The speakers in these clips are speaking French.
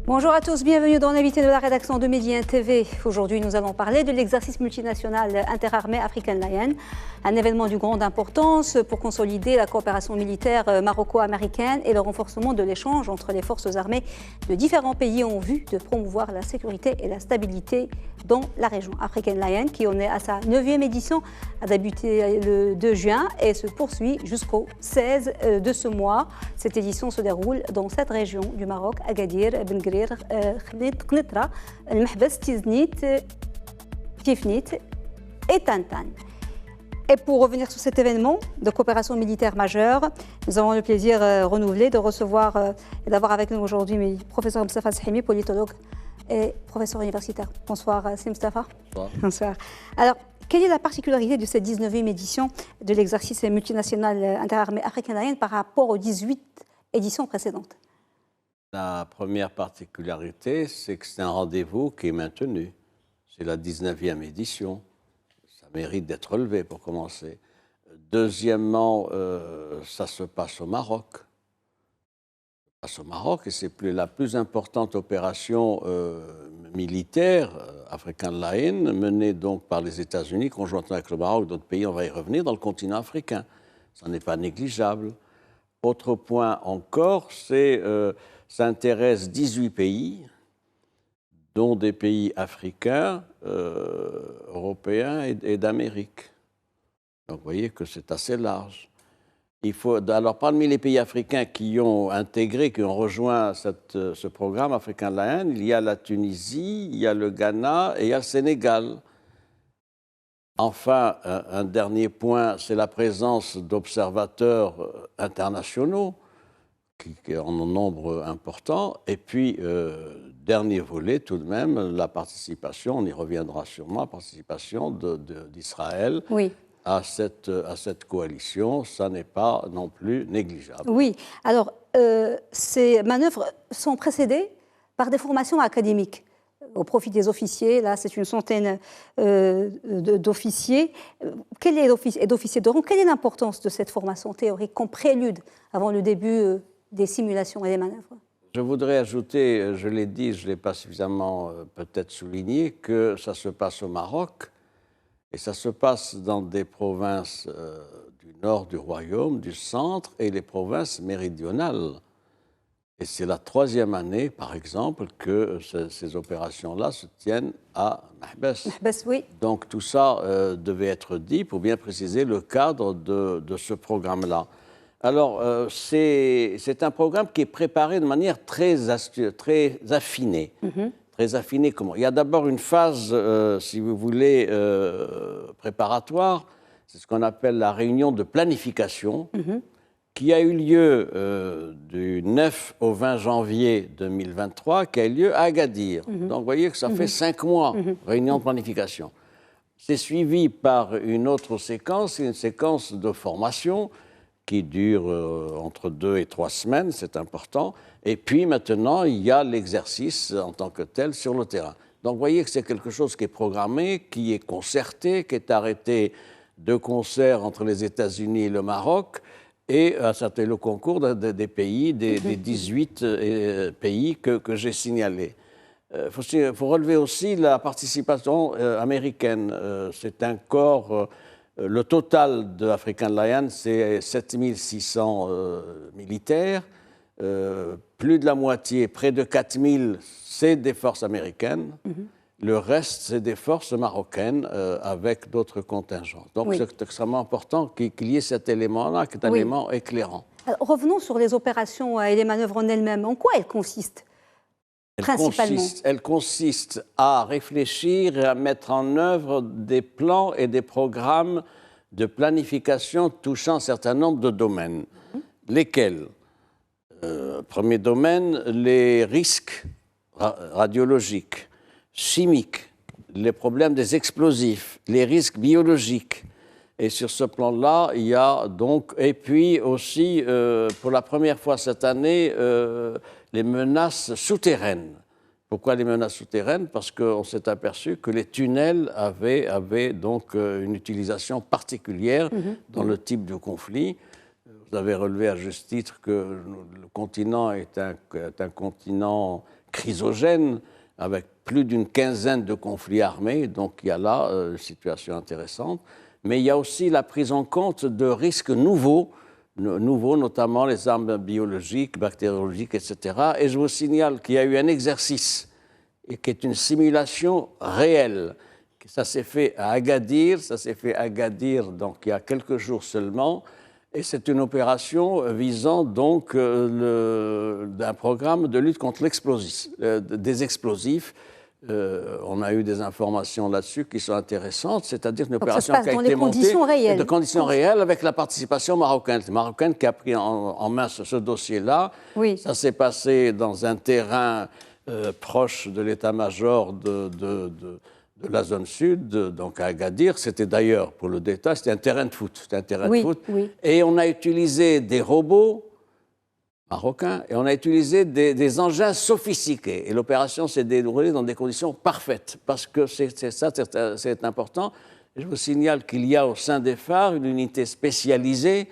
Bonjour à tous, bienvenue dans l'invité de la rédaction de Médien TV. Aujourd'hui, nous allons parler de l'exercice multinational interarmée African Lion, un événement de grande importance pour consolider la coopération militaire maroco-américaine et le renforcement de l'échange entre les forces armées de différents pays en vue de promouvoir la sécurité et la stabilité dans la région. African Lion, qui en est à sa 9e édition, a débuté le 2 juin et se poursuit jusqu'au 16 de ce mois. Cette édition se déroule dans cette région du Maroc, Agadir, Ben Guerir, Qnitra, Al-Mahbas, Tiznit, Tifnit et Tantan. Et pour revenir sur cet événement de coopération militaire majeure, nous avons le plaisir renouvelé de recevoir et d'avoir avec nous aujourd'hui le professeur Mostafa Shimi, politologue et professeur universitaire. Bonsoir, c'est Mostafa. Bonsoir. Bonsoir. Alors, quelle est la particularité de cette 19e édition de l'exercice multinational interarmée African Lion par rapport aux 18 éditions précédentes? La première particularité, c'est que c'est un rendez-vous qui est maintenu. C'est la 19e édition. Ça mérite d'être relevé pour commencer. Deuxièmement, ça se passe au Maroc. Ça se passe au Maroc et c'est la plus importante opération militaire African Lion menée donc par les États-Unis, conjointement avec le Maroc, d'autres pays, on va y revenir, dans le continent africain. Ça n'est pas négligeable. Autre point encore, c'est ça intéresse 18 pays, dont des pays africains, européens et d'Amérique. Donc vous voyez que c'est assez large. Alors parmi les pays africains qui ont intégré, qui ont rejoint ce programme African Lion, il y a la Tunisie, il y a le Ghana et il y a le Sénégal. Enfin, un dernier point, c'est la présence d'observateurs internationaux, qui en ont nombre important. Et puis, dernier volet, tout de même, la participation, on y reviendra sûrement, la participation d'Israël à cette coalition. Ça n'est pas non plus négligeable. Oui, alors, ces manœuvres sont précédées par des formations académiques au profit des officiers. Là, c'est une centaine d'officiers. D'officiers de rang. Quelle est l'importance de cette formation théorique comme prélude avant le début des simulations et des manœuvres? Je voudrais ajouter, je l'ai dit, je ne l'ai pas suffisamment peut-être souligné, que ça se passe au Maroc et ça se passe dans des provinces du nord du royaume, du centre et les provinces méridionales. Et c'est la 3e année, par exemple, que ces opérations-là se tiennent à Mahbas. Mahbas, oui. Donc tout ça devait être dit pour bien préciser le cadre de ce programme-là. Alors, c'est un programme qui est préparé de manière très affinée. Très affinée comment? Il y a d'abord une phase, si vous voulez, préparatoire. C'est ce qu'on appelle la réunion de planification, qui a eu lieu du 9 au 20 janvier 2023, qui a eu lieu à Agadir. Donc, vous voyez que ça fait 5 mois, réunion de planification. C'est suivi par une autre séquence, une séquence de formation, qui dure entre 2 et 3 semaines, c'est important. Et puis maintenant, il y a l'exercice en tant que tel sur le terrain. Donc vous voyez que c'est quelque chose qui est programmé, qui est concerté, qui est arrêté de concert entre les États-Unis et le Maroc, et c'était le concours des pays, des 18 pays que j'ai signalés. Il faut relever aussi la participation américaine. C'est un corps... Le total de African Lion, c'est 7600 militaires. Plus de la moitié, près de 4000, c'est des forces américaines. Le reste, c'est des forces marocaines avec d'autres contingents. Donc, c'est extrêmement important qu'il y ait cet élément-là, qui est un élément éclairant. Alors, revenons sur les opérations et les manœuvres en elles-mêmes. En quoi elles consistent? Elle consiste à réfléchir et à mettre en œuvre des plans et des programmes de planification touchant un certain nombre de domaines. Lesquels? Premier domaine, les risques radiologiques, chimiques, les problèmes des explosifs, les risques biologiques. Et sur ce plan-là, il y a donc... Et puis aussi, pour la première fois cette année, les menaces souterraines. Pourquoi les menaces souterraines? Parce qu'on s'est aperçu que les tunnels avaient donc une utilisation particulière dans le type de conflit. Vous avez relevé à juste titre que le continent est un continent chrysogène, avec plus d'une quinzaine de conflits armés. Donc il y a là une situation intéressante. Mais il y a aussi la prise en compte de risques nouveaux, notamment les armes biologiques, bactériologiques, etc. Et je vous signale qu'il y a eu un exercice qui est une simulation réelle. Ça s'est fait à Agadir, donc il y a quelques jours seulement, et c'est une opération visant donc un programme de lutte contre des explosifs. On a eu des informations là-dessus qui sont intéressantes, c'est-à-dire une opération qui a été montée de conditions réelles avec la participation marocaine. C'est Marocaine qui a pris en main ce dossier-là. Oui. Ça s'est passé dans un terrain proche de l'état-major de la zone sud, donc à Agadir. C'était d'ailleurs, pour le détail, c'était un terrain de foot. Oui. Et on a utilisé des robots marocains et on a utilisé des engins sophistiqués. Et l'opération s'est déroulée dans des conditions parfaites, parce que c'est important. Je vous signale qu'il y a au sein des phares une unité spécialisée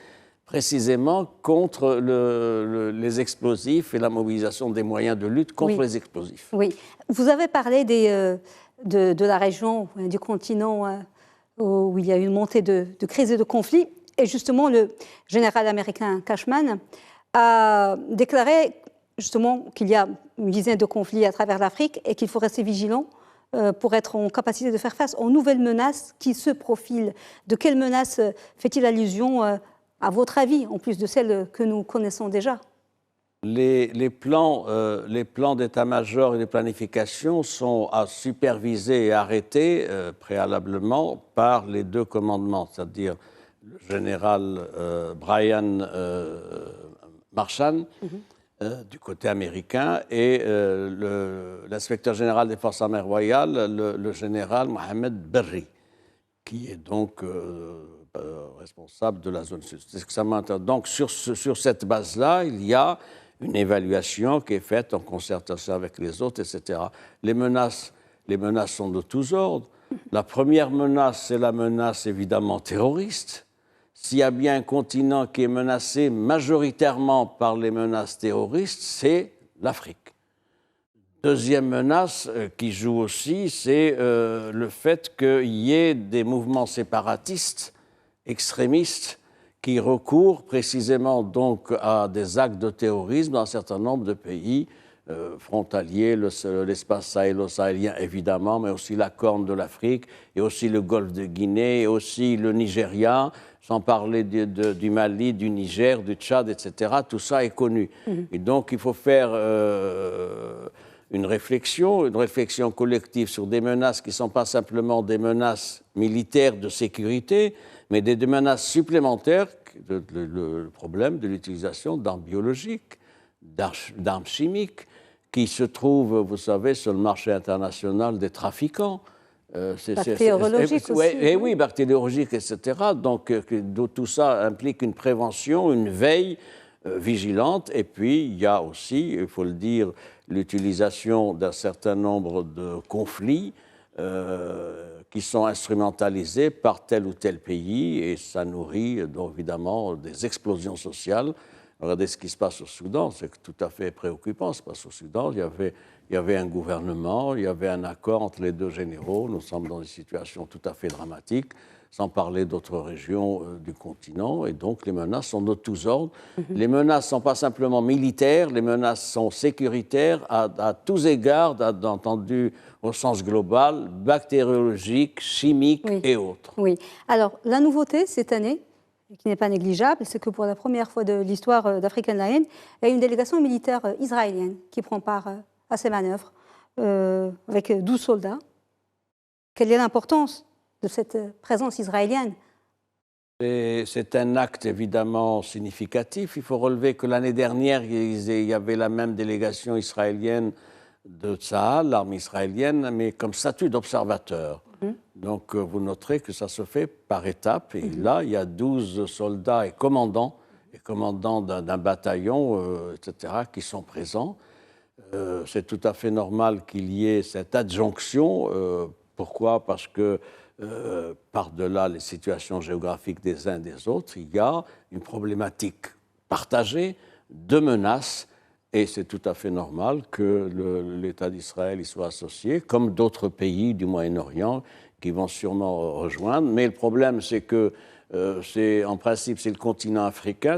précisément contre les explosifs et la mobilisation des moyens de lutte contre les explosifs. Oui. Vous avez parlé de la région, du continent où il y a eu une montée de crises et de conflits. Et justement, le général américain Cashman a déclaré justement qu'il y a une dizaine de conflits à travers l'Afrique et qu'il faut rester vigilant pour être en capacité de faire face aux nouvelles menaces qui se profilent. De quelles menaces fait-il allusion, à votre avis, en plus de celles que nous connaissons déjà ? Les plans d'état-major et de planification sont à superviser et arrêter préalablement par les deux commandements, c'est-à-dire le général Brian Marchand du côté américain et l'inspecteur général des forces armées royales, le général Mohamed Berri, qui est donc responsable de la zone sud. Donc sur cette base-là, il y a une évaluation qui est faite en concertation avec les autres, etc. Les menaces sont de tous ordres. La première menace, c'est la menace évidemment terroriste. S'il y a bien un continent qui est menacé majoritairement par les menaces terroristes, c'est l'Afrique. Deuxième menace qui joue aussi, c'est le fait qu'il y ait des mouvements séparatistes, extrémistes, qui recourent précisément donc à des actes de terrorisme dans un certain nombre de pays frontaliers, l'espace sahélo-sahélien évidemment, mais aussi la Corne de l'Afrique, et aussi le Golfe de Guinée, et aussi le Nigeria, sans parler du Mali, du Niger, du Tchad, etc. Tout ça est connu. Et donc il faut faire une réflexion collective sur des menaces qui ne sont pas simplement des menaces militaires de sécurité, mais des menaces supplémentaires, le problème de l'utilisation d'armes biologiques, d'armes chimiques, qui se trouvent, vous savez, sur le marché international des trafiquants. Bactériologiques aussi. Oui, bactériologiques, etc. Donc tout ça implique une prévention, une veille vigilante. Et puis, il y a aussi, il faut le dire, l'utilisation d'un certain nombre de conflits qui sont instrumentalisés par tel ou tel pays, et ça nourrit donc évidemment des explosions sociales. Regardez ce qui se passe au Soudan, c'est tout à fait préoccupant. Ce qui se passe au Soudan, il y avait un gouvernement, il y avait un accord entre les deux généraux. Nous sommes dans des situations tout à fait dramatiques, sans parler d'autres régions du continent, et donc les menaces sont de tous ordres. Les menaces ne sont pas simplement militaires, les menaces sont sécuritaires à tous égards, entendu au sens global, bactériologiques, chimiques et autres. Oui. Alors, la nouveauté cette année, qui n'est pas négligeable, c'est que pour la première fois de l'histoire d'African Lion, il y a une délégation militaire israélienne qui prend part à ces manœuvres, avec 12 soldats. Quelle est l'importance de cette présence israélienne? C'est un acte évidemment significatif. Il faut relever que l'année dernière, il y avait la même délégation israélienne de Tsahal, l'armée israélienne, mais comme statut d'observateur. Donc vous noterez que ça se fait par étapes. Et là, il y a 12 soldats et commandants d'un bataillon, etc., qui sont présents. C'est tout à fait normal qu'il y ait cette adjonction. Pourquoi? Parce que par-delà les situations géographiques des uns et des autres, il y a une problématique partagée de menaces Et c'est tout à fait normal que l'État d'Israël y soit associé, comme d'autres pays du Moyen-Orient qui vont sûrement rejoindre. Mais le problème, c'est que en principe, c'est le continent africain,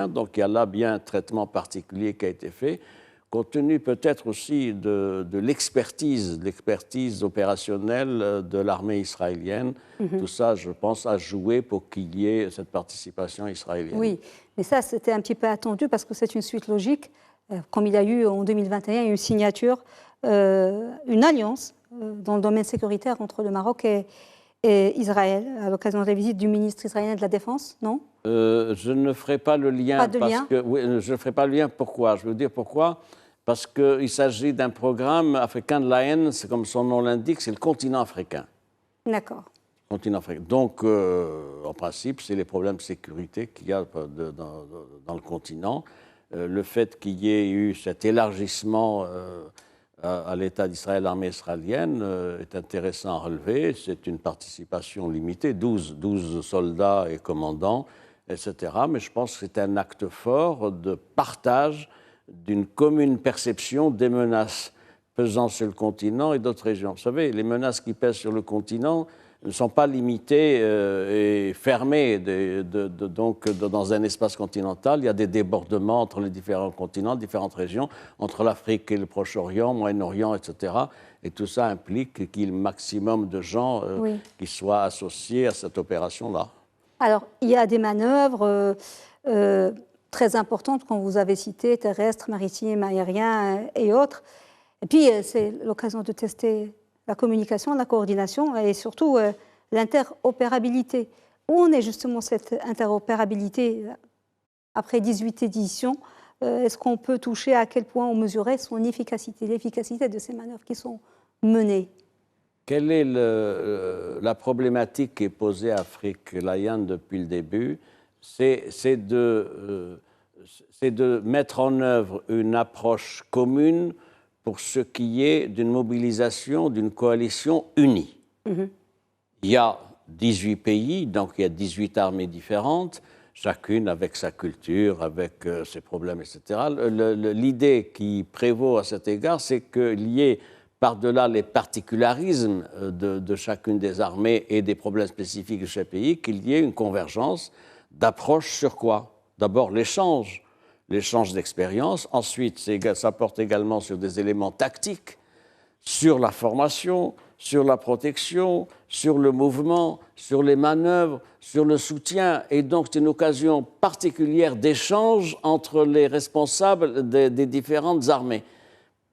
donc il y a là bien un traitement particulier qui a été fait, compte tenu peut-être aussi de l'expertise opérationnelle de l'armée israélienne. Tout ça, je pense, a joué pour qu'il y ait cette participation israélienne. Oui, mais ça, c'était un petit peu attendu parce que c'est une suite logique. Comme il y a eu en 2021 une signature, une alliance dans le domaine sécuritaire entre le Maroc et Israël, à l'occasion de la visite du ministre israélien de la Défense, non? Je ne ferai pas le lien. Pas de lien? Oui, je ne ferai pas le lien. Pourquoi? Je veux dire pourquoi. Parce qu'il s'agit d'un programme African Lion, c'est comme son nom l'indique, c'est le continent africain. D'accord. Continent africain. Donc, en principe, c'est les problèmes de sécurité qu'il y a dans le continent. Le fait qu'il y ait eu cet élargissement à l'État d'Israël, l'armée israélienne, est intéressant à relever. C'est une participation limitée, 12 soldats et commandants, etc. Mais je pense que c'est un acte fort de partage d'une commune perception des menaces pesant sur le continent et d'autres régions. Vous savez, les menaces qui pèsent sur le continent ne sont pas limitées et fermées. Donc, dans un espace continental, il y a des débordements entre les différents continents, différentes régions, entre l'Afrique et le Proche-Orient, Moyen-Orient, etc. Et tout ça implique qu'il y ait le maximum de gens qui soient associés à cette opération-là. Alors, il y a des manœuvres très importantes, comme vous avez cité, terrestres, maritimes, aériens et autres. Et puis, c'est l'occasion de tester la communication, la coordination et surtout l'interopérabilité. Où en est justement cette interopérabilité après 18 éditions? Est-ce qu'on peut toucher à quel point on mesurait son efficacité, l'efficacité de ces manœuvres qui sont menées? Quelle est la problématique qui est posée à Afrique Lion depuis le début? C'est de mettre en œuvre une approche commune pour ce qui est d'une mobilisation d'une coalition unie. Il y a 18 pays, donc il y a 18 armées différentes, chacune avec sa culture, avec ses problèmes, etc. L'idée qui prévaut à cet égard, c'est qu'il y ait, par-delà les particularismes de chacune des armées et des problèmes spécifiques de chaque pays, qu'il y ait une convergence d'approche sur quoi? D'abord l'échange d'expériences. Ensuite, ça porte également sur des éléments tactiques, sur la formation, sur la protection, sur le mouvement, sur les manœuvres, sur le soutien. Et donc, c'est une occasion particulière d'échange entre les responsables des différentes armées.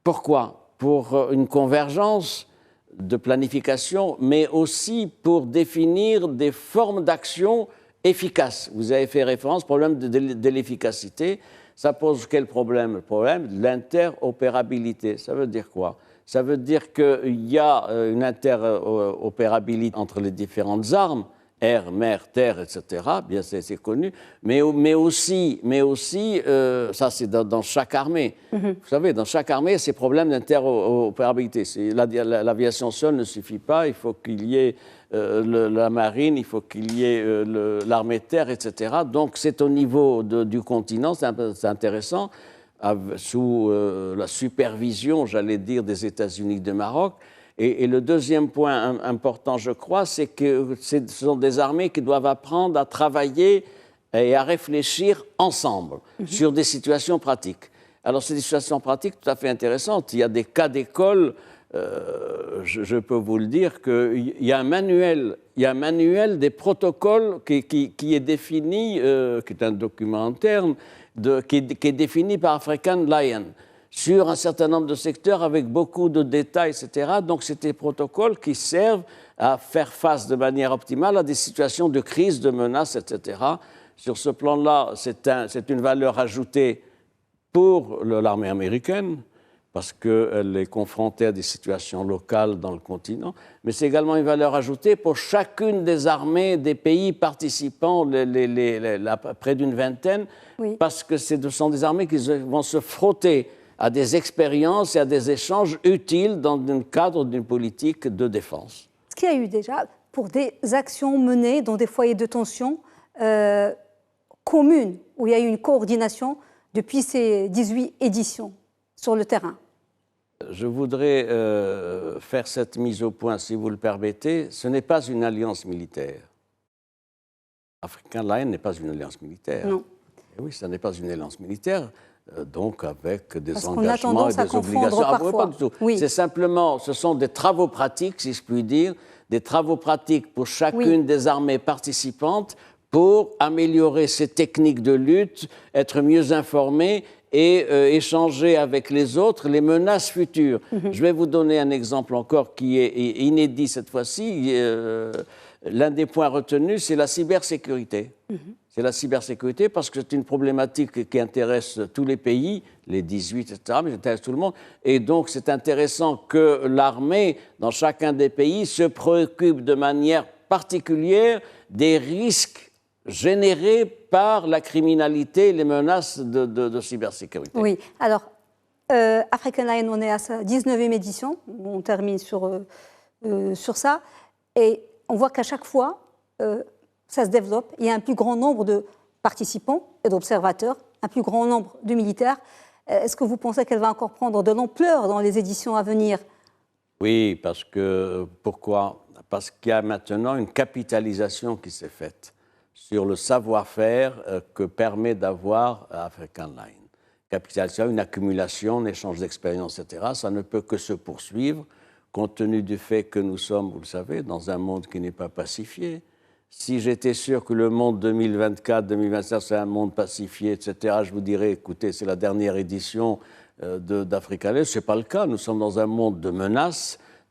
Pourquoi? Pour une convergence de planification, mais aussi pour définir des formes d'action efficaces. Vous avez fait référence au problème de l'efficacité. Ça pose quel problème? Le problème de l'interopérabilité. Ça veut dire quoi? Ça veut dire qu'il y a une interopérabilité entre les différentes armes, air, mer, terre, etc. Bien, c'est connu. Mais aussi, ça c'est dans chaque armée. Vous savez, dans chaque armée, il y a ces problèmes d'interopérabilité. L'aviation seule ne suffit pas. Il faut qu'il y ait la marine, il faut qu'il y ait l'armée de terre, etc. Donc c'est au niveau du continent, c'est intéressant, sous la supervision, j'allais dire, des États-Unis du Maroc. Et le deuxième point important, je crois, c'est que ce sont des armées qui doivent apprendre à travailler et à réfléchir ensemble sur des situations pratiques. Alors, c'est des situations pratiques tout à fait intéressantes. Il y a des cas d'école, je peux vous le dire, qu'il y a un manuel des protocoles qui est défini, qui est un document interne, qui est défini par African Lion, sur un certain nombre de secteurs avec beaucoup de détails, etc. Donc, c'est des protocoles qui servent à faire face de manière optimale à des situations de crise, de menaces, etc. Sur ce plan-là, c'est une valeur ajoutée pour l'armée américaine, parce qu'elle est confrontée à des situations locales dans le continent, mais c'est également une valeur ajoutée pour chacune des armées des pays participants, près d'une vingtaine, parce que ce sont des armées qui vont se frotter à des expériences et à des échanges utiles dans le cadre d'une politique de défense. Est-ce qu'il y a eu déjà, pour des actions menées dans des foyers de tension communes, où il y a eu une coordination depuis ces 18 éditions sur le terrain? Je voudrais faire cette mise au point, si vous le permettez. Ce n'est pas une alliance militaire. African Lion n'est pas une alliance militaire. Non. Et oui, ce n'est pas une alliance militaire, donc avec des Parce qu'on a engagements tendance et à des confondre obligations. parfois. Pas du tout. Oui. C'est simplement, ce sont des travaux pratiques, si je puis dire, des travaux pratiques pour chacune des armées participantes pour améliorer ses techniques de lutte, être mieux informées et échanger avec les autres les menaces futures. Je vais vous donner un exemple encore qui est inédit cette fois-ci. L'un des points retenus, c'est la cybersécurité. C'est la cybersécurité parce que c'est une problématique qui intéresse tous les pays, les 18, etc., mais qui intéresse tout le monde. Et donc, c'est intéressant que l'armée, dans chacun des pays, se préoccupe de manière particulière des risques générés par la criminalité et les menaces de cybersécurité. Oui, alors, African Lion, on est à sa 19e édition, on termine sur ça, et on voit qu'à chaque fois, ça se développe, il y a un plus grand nombre de participants et d'observateurs, un plus grand nombre de militaires. Est-ce que vous pensez qu'elle va encore prendre de l'ampleur dans les éditions à venir? Oui, parce que, pourquoi? Parce qu'il y a maintenant une capitalisation qui s'est faite sur le savoir-faire que permet d'avoir African Lion. Capitalisation, une accumulation, un échange d'expériences, etc. Ça ne peut que se poursuivre, compte tenu du fait que nous sommes, vous le savez, dans un monde qui n'est pas pacifié. Si j'étais sûr que le monde 2024, 2025, c'est un monde pacifié, etc., je vous dirais, écoutez, c'est la dernière édition d'Africa Lion. Ce n'est pas le cas. Nous sommes dans un monde de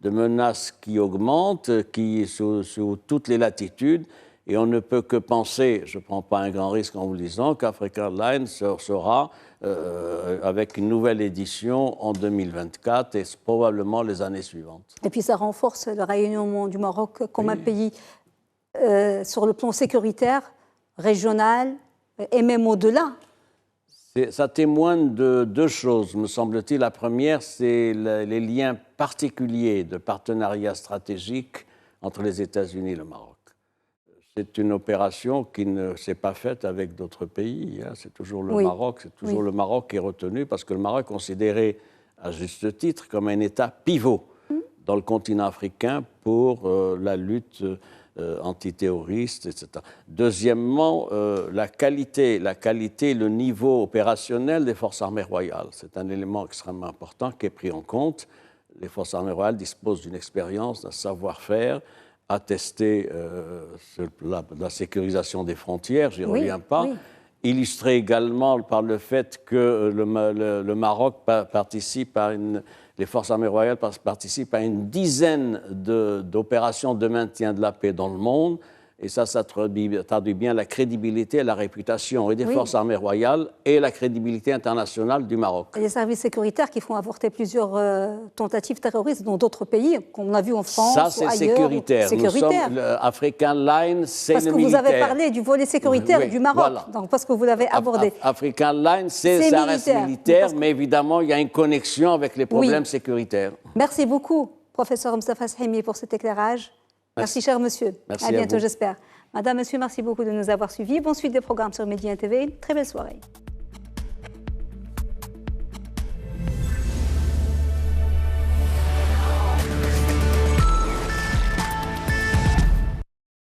menaces qui augmentent, qui sous toutes les latitudes. Et on ne peut que penser, je ne prends pas un grand risque en vous disant, qu'African Lion sera avec une nouvelle édition en 2024 et probablement les années suivantes. Et puis ça renforce le rayonnement du Maroc comme un pays sur le plan sécuritaire, régional et même au-delà. Ça témoigne de deux choses, me semble-t-il. La première, c'est les liens particuliers de partenariat stratégique entre les États-Unis et le Maroc. C'est une opération qui ne s'est pas faite avec d'autres pays. C'est toujours le Maroc, c'est toujours le Maroc qui est retenu parce que le Maroc est considéré, à juste titre, comme un État pivot dans le continent africain pour la lutte antiterroriste, etc. Deuxièmement, la qualité, le niveau opérationnel des forces armées royales. C'est un élément extrêmement important qui est pris en compte. Les forces armées royales disposent d'une expérience, d'un savoir-faire, attester la sécurisation des frontières, j'y reviens pas, illustré également par le fait que le Maroc participe à les forces armées royales participent à une dizaine d'opérations de maintien de la paix dans le monde, et ça traduit bien la crédibilité et la réputation et des forces armées royales et la crédibilité internationale du Maroc. Et les services sécuritaires qui font avorter plusieurs tentatives terroristes dans d'autres pays, comme on a vu en France ça, c'est sécuritaire. African Lion, c'est le militaire. Parce que vous avez parlé du volet sécuritaire du Maroc, donc parce que vous l'avez abordé. African Lion, ça reste militaire, mais évidemment, il y a une connexion avec les problèmes sécuritaires. Merci beaucoup, professeur Moustapha Shahimi, pour cet éclairage. Merci, cher monsieur. Merci à bientôt, j'espère. Madame, monsieur, merci beaucoup de nous avoir suivis. Bonne suite des programmes sur Média TV. Très belle soirée.